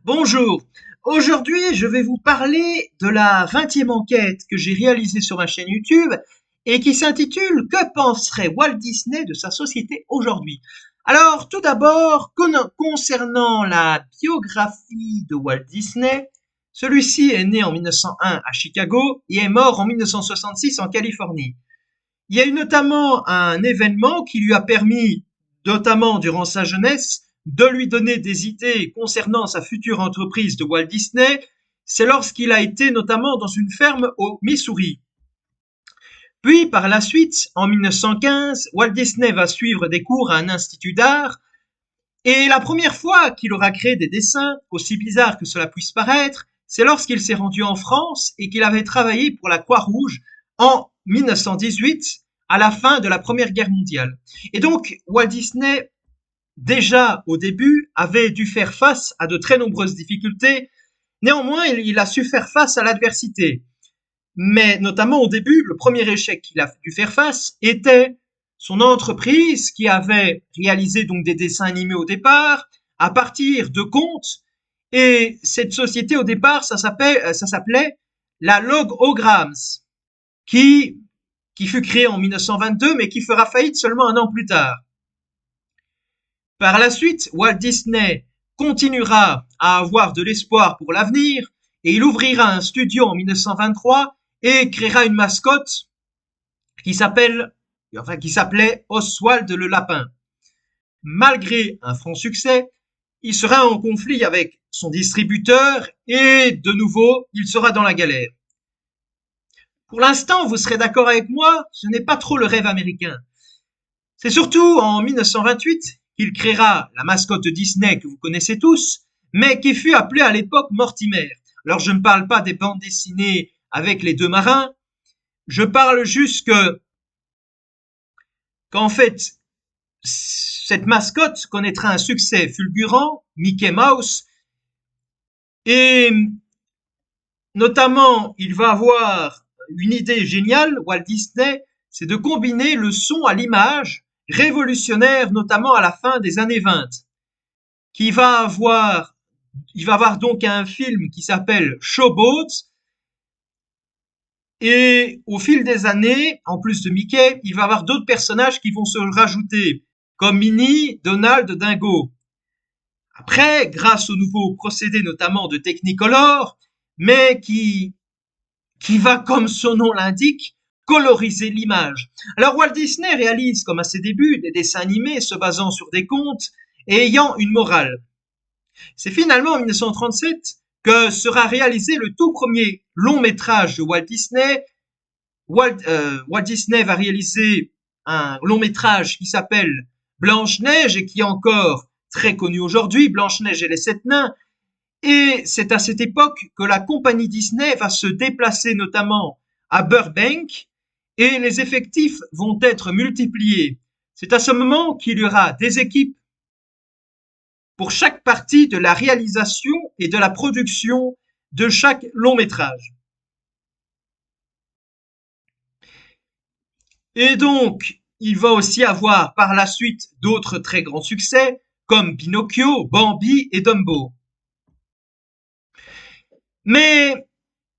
Bonjour. Aujourd'hui, je vais vous parler de la 20e enquête que j'ai réalisée sur ma chaîne YouTube et qui s'intitule Que penserait Walt Disney de sa société aujourd'hui? Alors, tout d'abord, concernant la biographie de Walt Disney, celui-ci est né en 1901 à Chicago et est mort en 1966 en Californie. Il y a eu notamment un événement qui lui a permis, notamment durant sa jeunesse, de lui donner des idées concernant sa future entreprise de Walt Disney. C'est lorsqu'il a été notamment dans une ferme au Missouri. Puis, par la suite, en 1915, Walt Disney va suivre des cours à un institut d'art. Et la première fois qu'il aura créé des dessins, aussi bizarres que cela puisse paraître, c'est lorsqu'il s'est rendu en France et qu'il avait travaillé pour la Croix-Rouge en 1918, à la fin de la Première Guerre mondiale. Et donc, Walt Disney, déjà au début, avait dû faire face à de très nombreuses difficultés. Néanmoins, il a su faire face à l'adversité. Mais notamment au début, le premier échec qu'il a dû faire face était son entreprise qui avait réalisé donc des dessins animés au départ, à partir de contes. Et cette société au départ, ça s'appelait la Logograms, qui, qui fut créée en 1922, mais qui fera faillite seulement un an plus tard. Par la suite, Walt Disney continuera à avoir de l'espoir pour l'avenir et il ouvrira un studio en 1923 et créera une mascotte qui s'appelait Oswald le lapin. Malgré un franc succès, il sera en conflit avec son distributeur et de nouveau, il sera dans la galère. Pour l'instant, vous serez d'accord avec moi, ce n'est pas trop le rêve américain. C'est surtout en 1928 qu'il créera la mascotte de Disney que vous connaissez tous, mais qui fut appelée à l'époque Mortimer. Alors je ne parle pas des bandes dessinées avec les deux marins, je parle juste qu'en fait, cette mascotte connaîtra un succès fulgurant, Mickey Mouse, et notamment, il va avoir une idée géniale, Walt Disney, c'est de combiner le son à l'image, révolutionnaire notamment à la fin des années 20, qui va avoir, il va avoir donc un film qui s'appelle Showboat, et au fil des années, en plus de Mickey, il va y avoir d'autres personnages qui vont se rajouter, comme Minnie, Donald, Dingo. Après, grâce aux nouveaux procédés notamment de Technicolor, mais qui va, comme son nom l'indique, coloriser l'image. Alors Walt Disney réalise, comme à ses débuts, des dessins animés se basant sur des contes et ayant une morale. C'est finalement en 1937 que sera réalisé le tout premier long métrage de Walt Disney. Walt Disney va réaliser un long métrage qui s'appelle Blanche-Neige et qui est encore très connu aujourd'hui, Blanche-Neige et les sept nains. Et c'est à cette époque que la compagnie Disney va se déplacer notamment à Burbank et les effectifs vont être multipliés. C'est à ce moment qu'il y aura des équipes pour chaque partie de la réalisation et de la production de chaque long métrage. Et donc, il va aussi avoir par la suite d'autres très grands succès comme Pinocchio, Bambi et Dumbo. Mais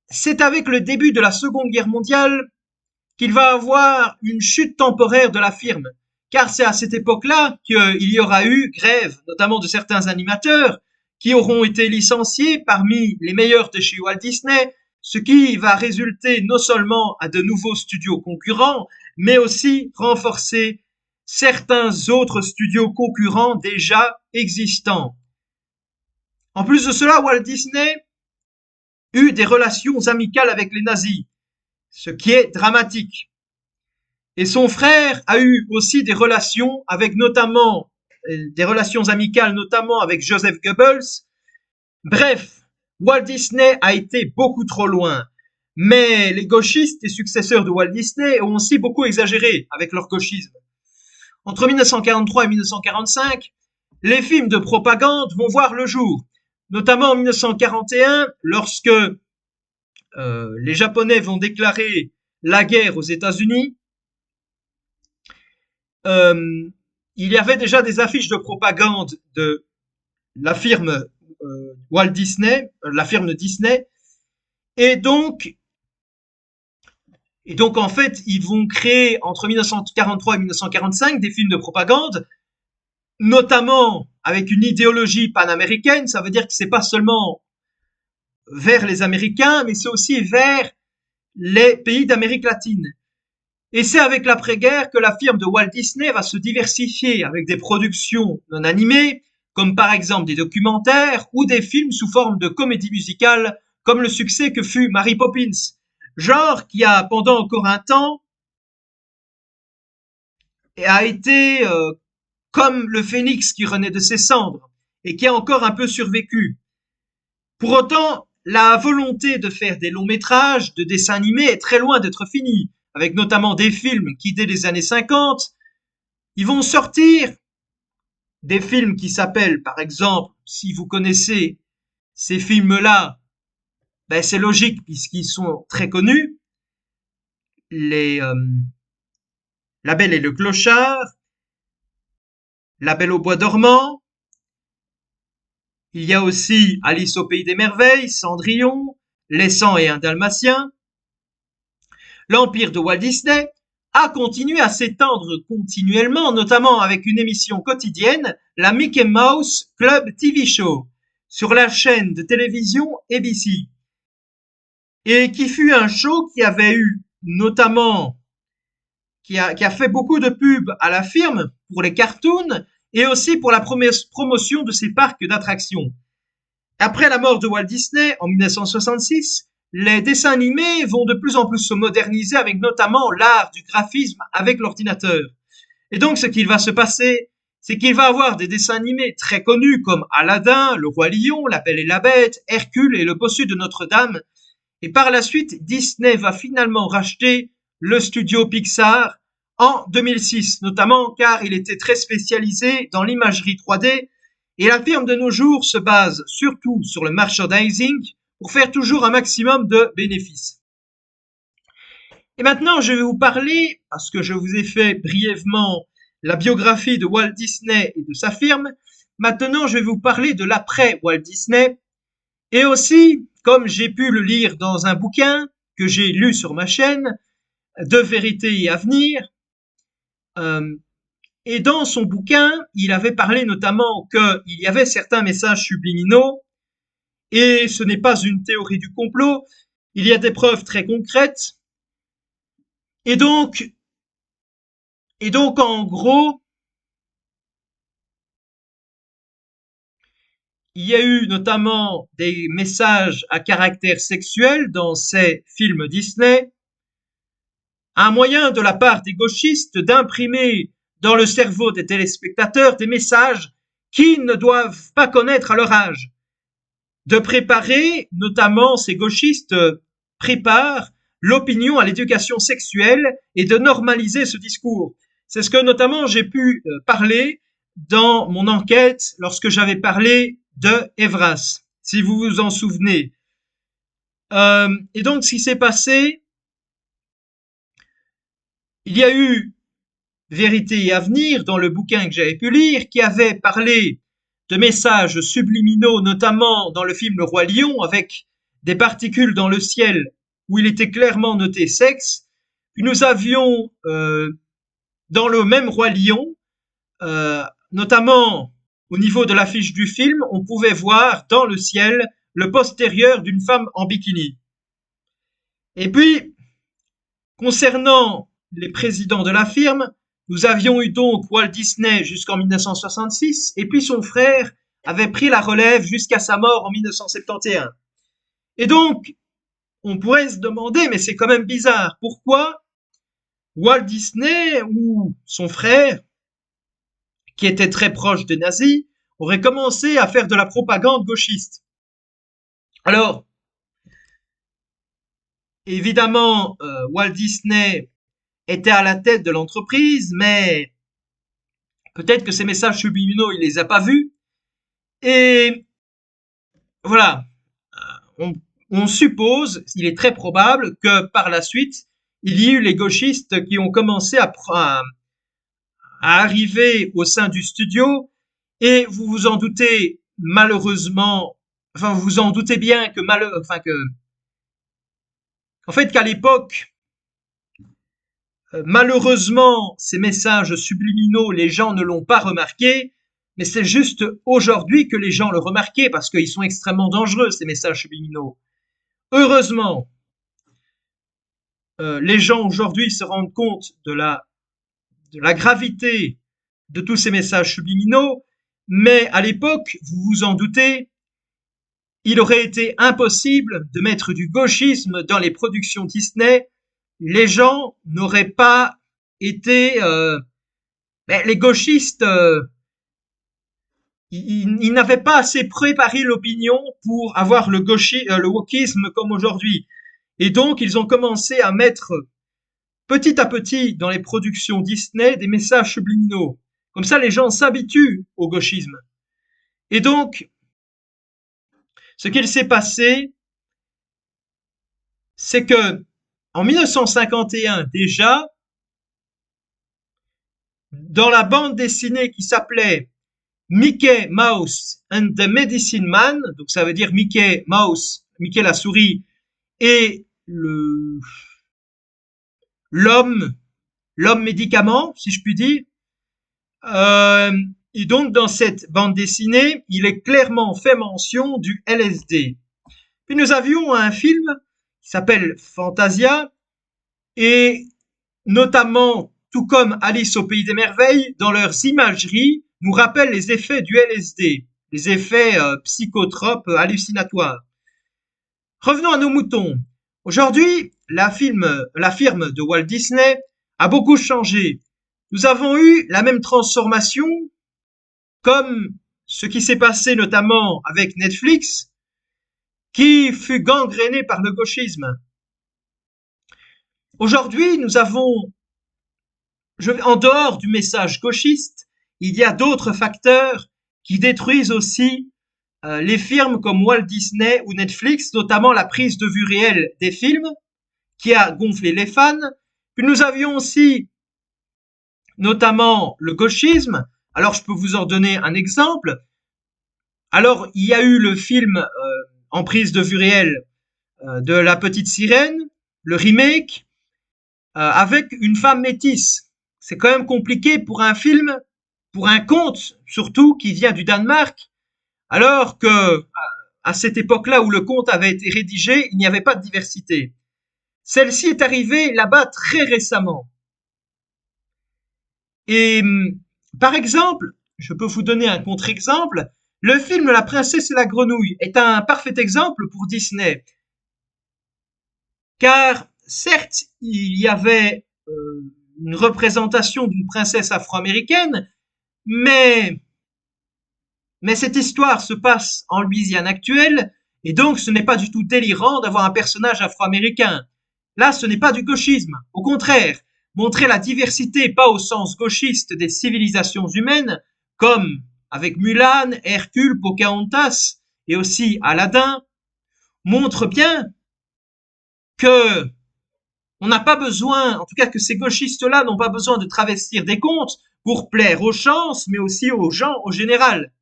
c'est avec le début de la Seconde Guerre mondiale qu'il va avoir une chute temporaire de la firme, car c'est à cette époque-là qu'il y aura eu grève, notamment de certains animateurs, qui auront été licenciés parmi les meilleurs de chez Walt Disney, ce qui va résulter non seulement à de nouveaux studios concurrents, mais aussi renforcer certains autres studios concurrents déjà existants. En plus de cela, Walt Disney eut des relations amicales avec les nazis, ce qui est dramatique. Et son frère a eu aussi des relations avec notamment des relations amicales notamment avec Joseph Goebbels. Bref, Walt Disney a été beaucoup trop loin. Mais les gauchistes et successeurs de Walt Disney ont aussi beaucoup exagéré avec leur gauchisme. Entre 1943 et 1945, les films de propagande vont voir le jour, notamment en 1941 lorsque les Japonais vont déclarer la guerre aux États-Unis. Il y avait déjà des affiches de propagande de la firme Walt Disney, la firme Disney. Et donc, en fait, ils vont créer entre 1943 et 1945 des films de propagande, notamment avec une idéologie panaméricaine. Ça veut dire que c'est pas seulement vers les Américains, mais c'est aussi vers les pays d'Amérique latine. Et c'est avec l'après-guerre que la firme de Walt Disney va se diversifier avec des productions non animées, comme par exemple des documentaires ou des films sous forme de comédie musicale, comme le succès que fut Mary Poppins, genre qui a pendant encore un temps a été comme le phénix qui renaît de ses cendres et qui a encore un peu survécu. Pour autant, la volonté de faire des longs métrages, de dessins animés est très loin d'être finie, avec notamment des films qui, dès les années 50, ils vont sortir des films qui s'appellent, par exemple, si vous connaissez ces films-là, ben c'est logique puisqu'ils sont très connus, les La Belle et le Clochard, La Belle au bois dormant, il y a aussi Alice au pays des merveilles, Cendrillon, Les 100 et un Dalmatien. L'empire de Walt Disney a continué à s'étendre continuellement, notamment avec une émission quotidienne, la Mickey Mouse Club TV Show, sur la chaîne de télévision ABC, et qui fut un show qui avait eu notamment, qui a fait beaucoup de pubs à la firme pour les cartoons et aussi pour la promotion de ses parcs d'attractions. Après la mort de Walt Disney en 1966, les dessins animés vont de plus en plus se moderniser avec notamment l'art du graphisme avec l'ordinateur. Et donc ce qu'il va se passer, c'est qu'il va avoir des dessins animés très connus comme Aladdin, Le Roi Lion, La Belle et la Bête, Hercule et Le Bossu de Notre-Dame. Et par la suite, Disney va finalement racheter le studio Pixar en 2006, notamment car il était très spécialisé dans l'imagerie 3D et la firme de nos jours se base surtout sur le merchandising pour faire toujours un maximum de bénéfices. Et maintenant, je vais vous parler, parce que je vous ai fait brièvement la biographie de Walt Disney et de sa firme, maintenant je vais vous parler de l'après Walt Disney, et aussi, comme j'ai pu le lire dans un bouquin que j'ai lu sur ma chaîne, De vérité et avenir, et dans son bouquin, il avait parlé notamment qu'il y avait certains messages subliminaux, et ce n'est pas une théorie du complot, il y a des preuves très concrètes, et donc en gros, il y a eu notamment des messages à caractère sexuel dans ces films Disney, un moyen de la part des gauchistes d'imprimer dans le cerveau des téléspectateurs des messages qu'ils ne doivent pas connaître à leur âge. De préparer, notamment ces gauchistes préparent l'opinion à l'éducation sexuelle et de normaliser ce discours. C'est ce que notamment j'ai pu parler dans mon enquête lorsque j'avais parlé de Evras, si vous vous en souvenez. Et donc ce qui s'est passé, il y a eu Vérité et avenir dans le bouquin que j'avais pu lire qui avait parlé de messages subliminaux, notamment dans le film Le Roi Lion, avec des particules dans le ciel où il était clairement noté sexe. Puis nous avions dans le même Roi Lion, notamment au niveau de l'affiche du film, on pouvait voir dans le ciel le postérieur d'une femme en bikini. Et puis, concernant les présidents de la firme, nous avions eu donc Walt Disney jusqu'en 1966, et puis son frère avait pris la relève jusqu'à sa mort en 1971. Et donc, on pourrait se demander, mais c'est quand même bizarre, pourquoi Walt Disney ou son frère, qui était très proche des nazis, aurait commencé à faire de la propagande gauchiste. Alors, évidemment, Walt Disney était à la tête de l'entreprise, mais peut-être que ces messages subliminaux, il les a pas vus. Et voilà, on suppose, il est très probable que par la suite, il y ait eu les gauchistes qui ont commencé à arriver au sein du studio. Et vous vous en doutez, malheureusement, enfin, vous vous en doutez bien que en fait, qu'à l'époque, malheureusement, ces messages subliminaux, les gens ne l'ont pas remarqué, mais c'est juste aujourd'hui que les gens le remarquaient parce qu'ils sont extrêmement dangereux, ces messages subliminaux. Heureusement, les gens aujourd'hui se rendent compte de la gravité de tous ces messages subliminaux, mais à l'époque, vous vous en doutez, il aurait été impossible de mettre du gauchisme dans les productions Disney. Les gens n'auraient pas été... les gauchistes, ils n'avaient pas assez préparé l'opinion pour avoir le wokisme comme aujourd'hui. Et donc, ils ont commencé à mettre petit à petit dans les productions Disney des messages subliminaux. Comme ça, les gens s'habituent au gauchisme. Et donc, ce qu'il s'est passé, c'est que en 1951 déjà, dans la bande dessinée qui s'appelait Mickey Mouse and the Medicine Man, donc ça veut dire Mickey Mouse, Mickey la souris, et l'homme, l'homme médicament, si je puis dire. Euh, et donc dans cette bande dessinée, il est clairement fait mention du LSD. Puis nous avions un film qui s'appelle Fantasia, et notamment, tout comme Alice au pays des merveilles, dans leurs imageries, nous rappellent les effets du LSD, les effets psychotropes hallucinatoires. Revenons à nos moutons. Aujourd'hui, la firme de Walt Disney a beaucoup changé. Nous avons eu la même transformation comme ce qui s'est passé notamment avec Netflix, qui fut gangréné par le gauchisme. Aujourd'hui, nous avons, en dehors du message gauchiste, il y a d'autres facteurs qui détruisent aussi les firmes comme Walt Disney ou Netflix, notamment la prise de vue réelle des films, qui a gonflé les fans. Puis nous avions aussi notamment le gauchisme. Alors je peux vous en donner un exemple. Alors il y a eu le film en prise de vue réelle de La Petite Sirène, le remake, avec une femme métisse. C'est quand même compliqué pour un film, pour un conte surtout, qui vient du Danemark, alors que à cette époque-là où le conte avait été rédigé, il n'y avait pas de diversité. Celle-ci est arrivée là-bas très récemment. Et par exemple, je peux vous donner un contre-exemple, le film La Princesse et la Grenouille est un parfait exemple pour Disney. Car certes, il y avait une représentation d'une princesse afro-américaine, mais cette histoire se passe en Louisiane actuelle, et donc ce n'est pas du tout délirant d'avoir un personnage afro-américain. Là, ce n'est pas du gauchisme. Au contraire, montrer la diversité, pas au sens gauchiste des civilisations humaines, comme avec Mulan, Hercule, Pocahontas et aussi Aladdin, montre bien que on n'a pas besoin, en tout cas que ces gauchistes-là n'ont pas besoin de travestir des contes pour plaire aux chances, mais aussi aux gens au général.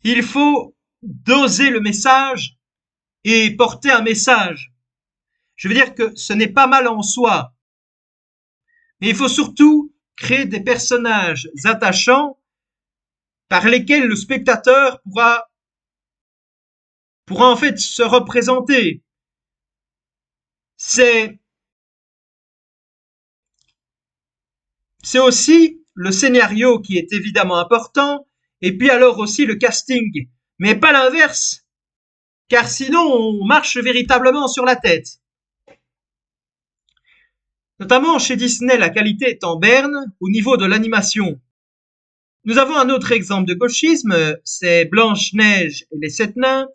Il faut doser le message et porter un message. Je veux dire que ce n'est pas mal en soi, mais il faut surtout créer des personnages attachants par lesquels le spectateur pourra en fait se représenter. C'est aussi le scénario qui est évidemment important, et puis alors aussi le casting, mais pas l'inverse, car sinon on marche véritablement sur la tête. Notamment chez Disney, la qualité est en berne au niveau de l'animation. Nous avons un autre exemple de gauchisme, c'est Blanche-Neige et les Sept Nains,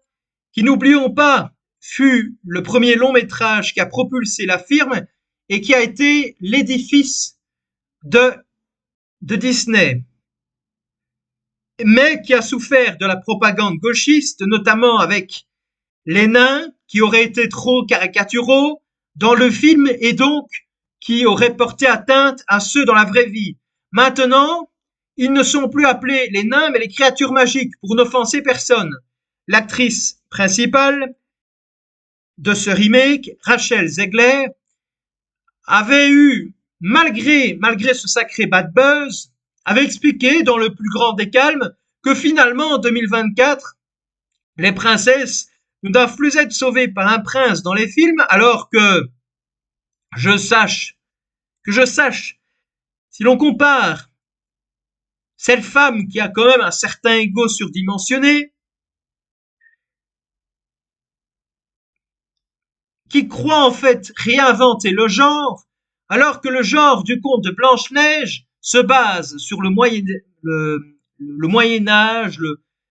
qui, n'oublions pas, fut le premier long métrage qui a propulsé la firme et qui a été l'édifice de Disney, mais qui a souffert de la propagande gauchiste, notamment avec les nains qui auraient été trop caricaturaux dans le film et donc qui auraient porté atteinte à ceux dans la vraie vie. Maintenant, Ils ne sont plus appelés les nains, mais les créatures magiques, pour n'offenser personne. L'actrice principale de ce remake, Rachel Zegler, avait eu, malgré ce sacré bad buzz, avait expliqué dans le plus grand des calmes que finalement en 2024, les princesses ne doivent plus être sauvées par un prince dans les films, alors que je sache, si l'on compare cette femme qui a quand même un certain ego surdimensionné, qui croit en fait réinventer le genre, alors que le genre du conte de Blanche-Neige se base sur le Moyen Âge,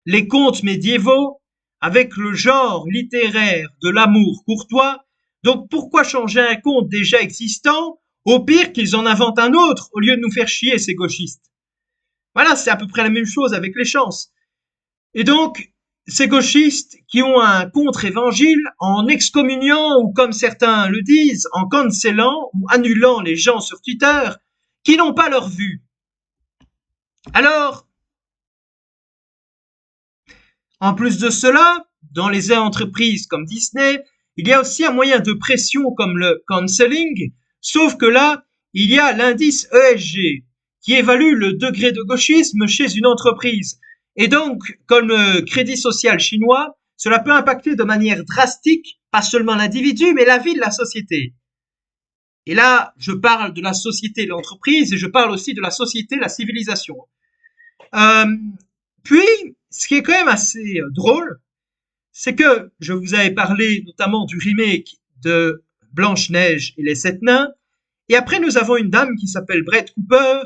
les contes médiévaux, avec le genre littéraire de l'amour courtois. Donc pourquoi changer un conte déjà existant? Au pire qu'ils en inventent un autre, au lieu de nous faire chier ces gauchistes. Voilà, c'est à peu près la même chose avec les chances. Et donc, ces gauchistes qui ont un contre-évangile en excommuniant, ou comme certains le disent, en cancellant ou annulant les gens sur Twitter qui n'ont pas leur vue. Alors, en plus de cela, dans les entreprises comme Disney, il y a aussi un moyen de pression comme le canceling, sauf que là, il y a l'indice ESG qui évalue le degré de gauchisme chez une entreprise. Et donc, comme le crédit social chinois, cela peut impacter de manière drastique, pas seulement l'individu, mais la vie de la société. Et là, je parle de la société, l'entreprise, et je parle aussi de la société, la civilisation. Euh, Puis, ce qui est quand même assez drôle, c'est que je vous avais parlé notamment du remake de Blanche-Neige et les Sept Nains, et après nous avons une dame qui s'appelle Brett Cooper,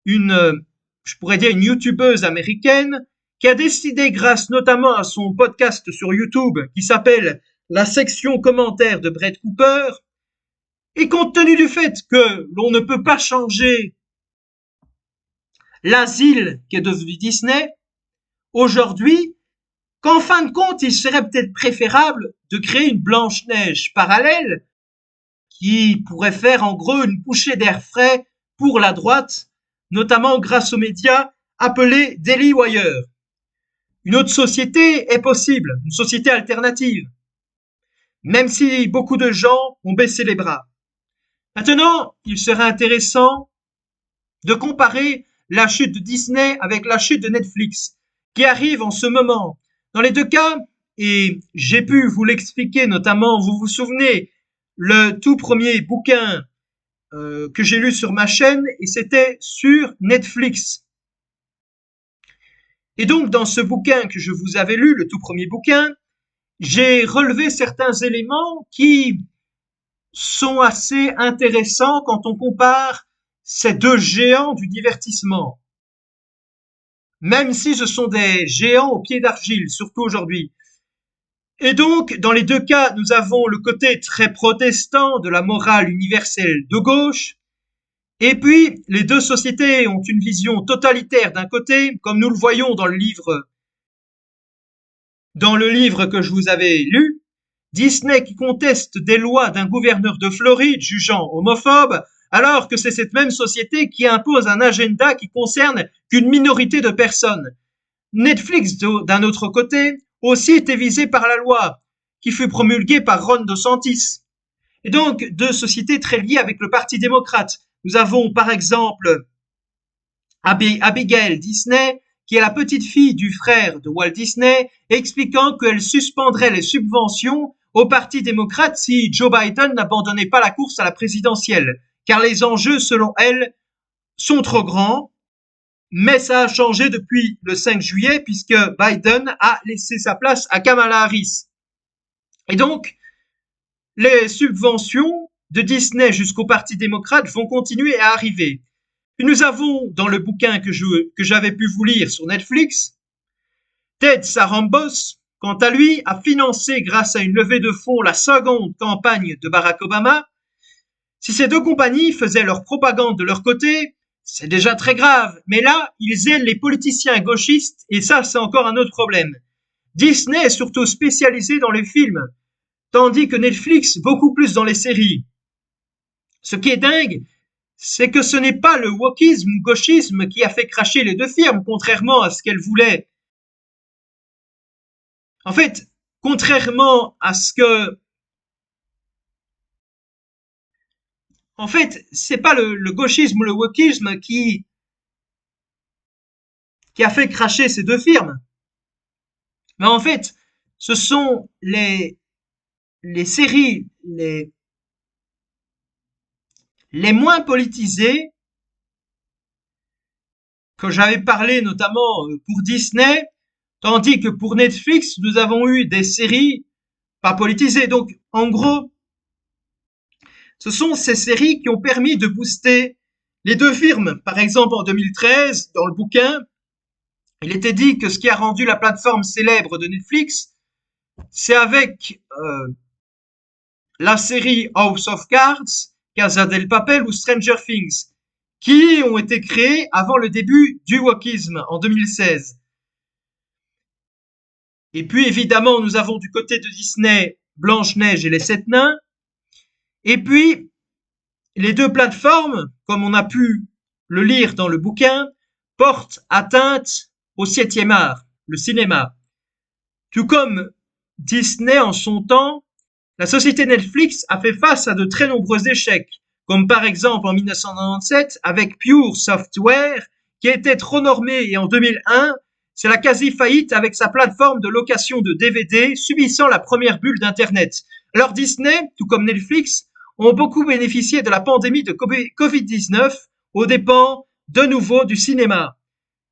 je pourrais dire une youtubeuse américaine, qui a décidé, grâce notamment à son podcast sur YouTube, qui s'appelle La section commentaires de Brett Cooper, et compte tenu du fait que l'on ne peut pas changer l'asile qui est devenu Disney, aujourd'hui, qu'en fin de compte, il serait peut-être préférable de créer une Blanche-Neige parallèle qui pourrait faire en gros une bouchée d'air frais pour la droite, notamment grâce aux médias appelés Daily Wire. Une autre société est possible, une société alternative, même si beaucoup de gens ont baissé les bras. Maintenant, il serait intéressant de comparer la chute de Disney avec la chute de Netflix, qui arrive en ce moment. Dans les deux cas, et j'ai pu vous l'expliquer, notamment, vous vous souvenez, le tout premier bouquin que j'ai lu sur ma chaîne, et c'était sur Netflix. Et donc, dans ce bouquin que je vous avais lu, le tout premier bouquin, j'ai relevé certains éléments qui sont assez intéressants quand on compare ces deux géants du divertissement. Même si ce sont des géants au pied d'argile, surtout aujourd'hui. Et donc, dans les deux cas, nous avons le côté très protestant de la morale universelle de gauche, et puis les deux sociétés ont une vision totalitaire d'un côté, comme nous le voyons dans le livre que je vous avais lu, Disney qui conteste des lois d'un gouverneur de Floride jugeant homophobe, alors que c'est cette même société qui impose un agenda qui concerne qu'une minorité de personnes. Netflix, d'un autre côté, aussi était visé par la loi, qui fut promulguée par Ron DeSantis. Et donc, deux sociétés très liées avec le Parti démocrate. Nous avons, par exemple, Abigail Disney, qui est la petite fille du frère de Walt Disney, expliquant qu'elle suspendrait les subventions au Parti démocrate si Joe Biden n'abandonnait pas la course à la présidentielle, car les enjeux, selon elle, sont trop grands. Mais ça a changé depuis le 5 juillet, puisque Biden a laissé sa place à Kamala Harris. Et donc, les subventions de Disney jusqu'au Parti démocrate vont continuer à arriver. Et nous avons, dans le bouquin que j'avais pu vous lire sur Netflix, Ted Sarandos, quant à lui, a financé grâce à une levée de fonds la seconde campagne de Barack Obama. Si ces deux compagnies faisaient leur propagande de leur côté, c'est déjà très grave. Mais là, ils aident les politiciens gauchistes et ça, c'est encore un autre problème. Disney est surtout spécialisé dans les films, tandis que Netflix beaucoup plus dans les séries. Ce qui est dingue, c'est que ce n'est pas le wokisme ou gauchisme qui a fait cracher les deux firmes, contrairement à ce qu'elles voulaient. En fait, contrairement à ce que... En fait, c'est pas le gauchisme ou le wokisme qui a fait cracher ces deux firmes. Mais en fait, ce sont les séries les moins politisées que j'avais parlé notamment pour Disney, tandis que pour Netflix, nous avons eu des séries pas politisées. Donc, en gros, ce sont ces séries qui ont permis de booster les deux firmes. Par exemple, en 2013, dans le bouquin, il était dit que ce qui a rendu la plateforme célèbre de Netflix, c'est avec la série House of Cards, Casa del Papel ou Stranger Things, qui ont été créés avant le début du wokisme en 2016. Et puis évidemment, nous avons du côté de Disney Blanche-Neige et les Sept Nains. Et puis, les deux plateformes, comme on a pu le lire dans le bouquin, portent atteinte au septième art, le cinéma. Tout comme Disney en son temps, la société Netflix a fait face à de très nombreux échecs, comme par exemple en 1997 avec Pure Software, qui était trop normé, et en 2001, c'est la quasi-faillite avec sa plateforme de location de DVD subissant la première bulle d'Internet. Alors Disney, tout comme Netflix, ont beaucoup bénéficié de la pandémie de Covid-19 aux dépens, de nouveau, du cinéma.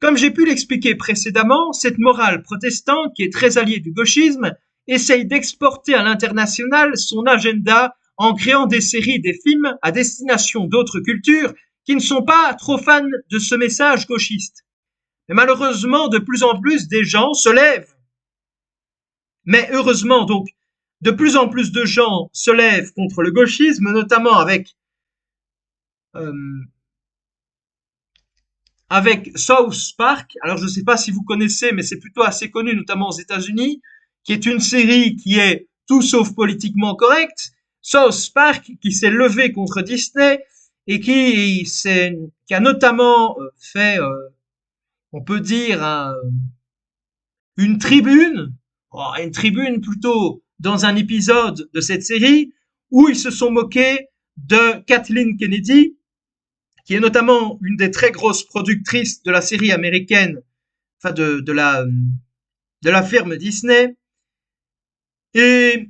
Comme j'ai pu l'expliquer précédemment, cette morale protestante, qui est très alliée du gauchisme, essaye d'exporter à l'international son agenda en créant des séries, des films à destination d'autres cultures qui ne sont pas trop fans de ce message gauchiste. Mais malheureusement, de plus en plus des gens se lèvent. Mais heureusement donc, de plus en plus de gens se lèvent contre le gauchisme, notamment euh, avec South Park. Alors je ne sais pas si vous connaissez, mais c'est plutôt assez connu, notamment aux États-Unis, qui est une série qui est tout sauf politiquement correcte. South Park qui s'est levé contre Disney et qui a notamment fait, on peut dire, une tribune plutôt dans un épisode de cette série où ils se sont moqués de Kathleen Kennedy, qui est notamment une des très grosses productrices de la série américaine, enfin de la firme Disney, et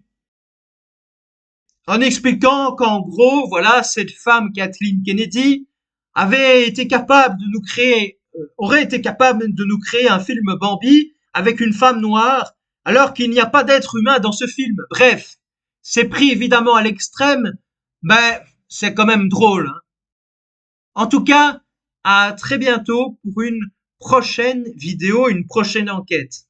en expliquant qu'en gros, voilà, cette femme Kathleen Kennedy avait été capable de nous créer, aurait été capable de nous créer un film Bambi avec une femme noire, alors qu'il n'y a pas d'être humain dans ce film. Bref, c'est pris évidemment à l'extrême, mais c'est quand même drôle, hein. En tout cas, à très bientôt pour une prochaine vidéo, une prochaine enquête.